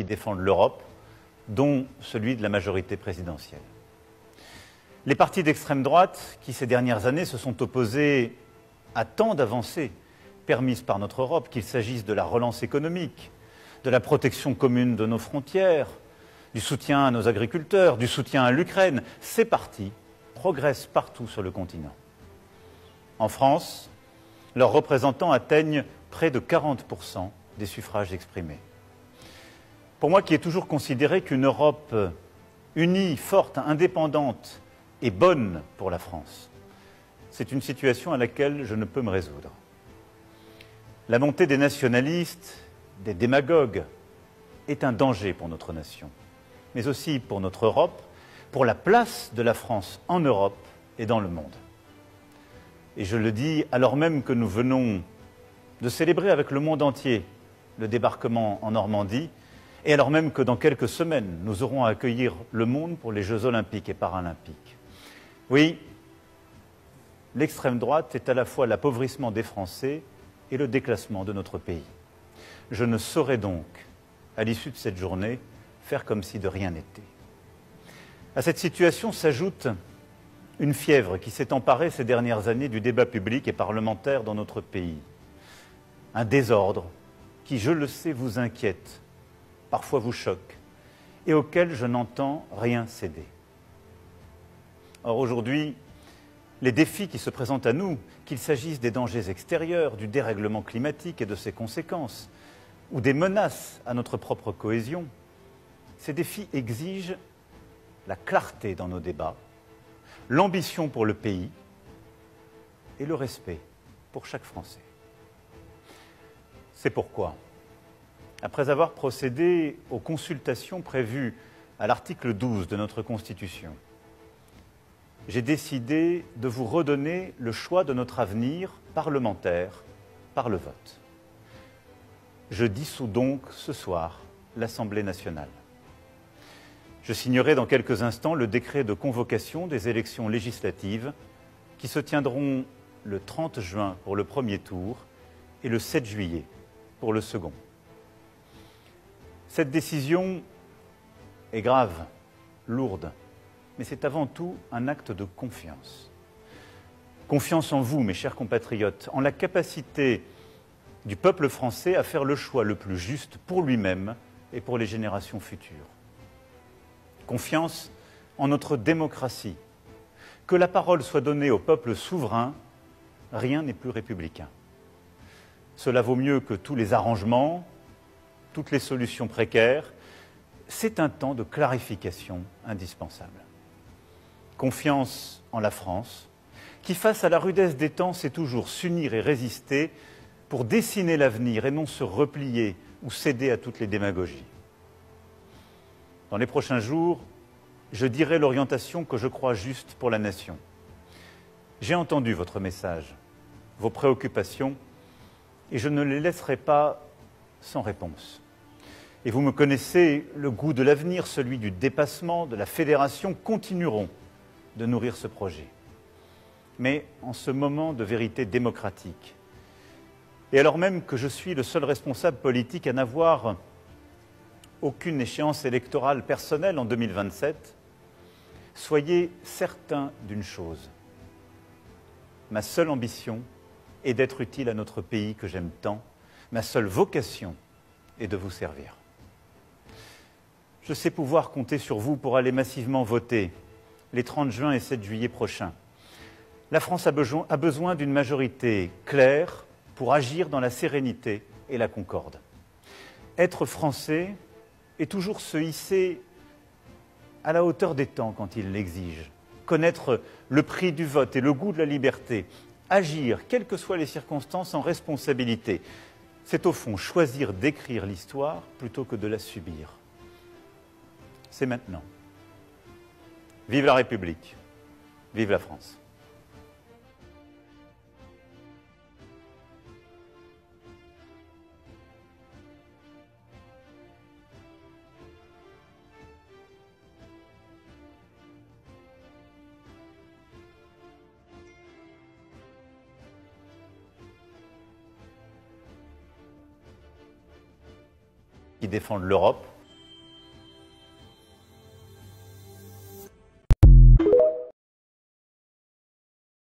qui défendent l'Europe, dont celui de la majorité présidentielle. Les partis d'extrême droite qui, ces dernières années, se sont opposés à tant d'avancées permises par notre Europe, qu'il s'agisse de la relance économique, de la protection commune de nos frontières, du soutien à nos agriculteurs, du soutien à l'Ukraine, ces partis progressent partout sur le continent. En France, leurs représentants atteignent près de 40% des suffrages exprimés. Pour moi, qui ai toujours considéré qu'une Europe unie, forte, indépendante et bonne pour la France, c'est une situation à laquelle je ne peux me résoudre. La montée des nationalistes, des démagogues, est un danger pour notre nation, mais aussi pour notre Europe, pour la place de la France en Europe et dans le monde. Et je le dis alors même que nous venons de célébrer avec le monde entier le débarquement en Normandie, et alors même que dans quelques semaines, nous aurons à accueillir le monde pour les Jeux olympiques et paralympiques. Oui, l'extrême droite est à la fois l'appauvrissement des Français et le déclassement de notre pays. Je ne saurais donc, à l'issue de cette journée, faire comme si de rien n'était. À cette situation s'ajoute une fièvre qui s'est emparée ces dernières années du débat public et parlementaire dans notre pays. Un désordre qui, je le sais, vous inquiète, parfois vous choque, et auquel je n'entends rien céder. Or, aujourd'hui, les défis qui se présentent à nous, qu'il s'agisse des dangers extérieurs, du dérèglement climatique et de ses conséquences, ou des menaces à notre propre cohésion, ces défis exigent la clarté dans nos débats, l'ambition pour le pays et le respect pour chaque Français. C'est pourquoi, après avoir procédé aux consultations prévues à l'article 12 de notre Constitution, j'ai décidé de vous redonner le choix de notre avenir parlementaire par le vote. Je dissous donc ce soir l'Assemblée nationale. Je signerai dans quelques instants le décret de convocation des élections législatives qui se tiendront le 30 juin pour le premier tour et le 7 juillet pour le second. Cette décision est grave, lourde, mais c'est avant tout un acte de confiance. Confiance en vous, mes chers compatriotes, en la capacité du peuple français à faire le choix le plus juste pour lui-même et pour les générations futures. Confiance en notre démocratie. Que la parole soit donnée au peuple souverain, rien n'est plus républicain. Cela vaut mieux que tous les arrangements, toutes les solutions précaires. C'est un temps de clarification indispensable. Confiance en la France, qui face à la rudesse des temps sait toujours s'unir et résister pour dessiner l'avenir et non se replier ou céder à toutes les démagogies. Dans les prochains jours, je dirai l'orientation que je crois juste pour la nation. J'ai entendu votre message, vos préoccupations, et je ne les laisserai pas sans réponse. Et vous me connaissez, le goût de l'avenir, celui du dépassement, de la fédération, continueront de nourrir ce projet. Mais en ce moment de vérité démocratique, et alors même que je suis le seul responsable politique à n'avoir aucune échéance électorale personnelle en 2027, soyez certains d'une chose. Ma seule ambition est d'être utile à notre pays que j'aime tant. Ma seule vocation est de vous servir. Je sais pouvoir compter sur vous pour aller massivement voter les 30 juin et 7 juillet prochains. La France a besoin d'une majorité claire pour agir dans la sérénité et la concorde. Être français est toujours se hisser à la hauteur des temps quand il l'exige, connaître le prix du vote et le goût de la liberté, agir, quelles que soient les circonstances, en responsabilité. C'est au fond choisir d'écrire l'histoire plutôt que de la subir. C'est maintenant. Vive la République, vive la France. Qui défendent l'Europe,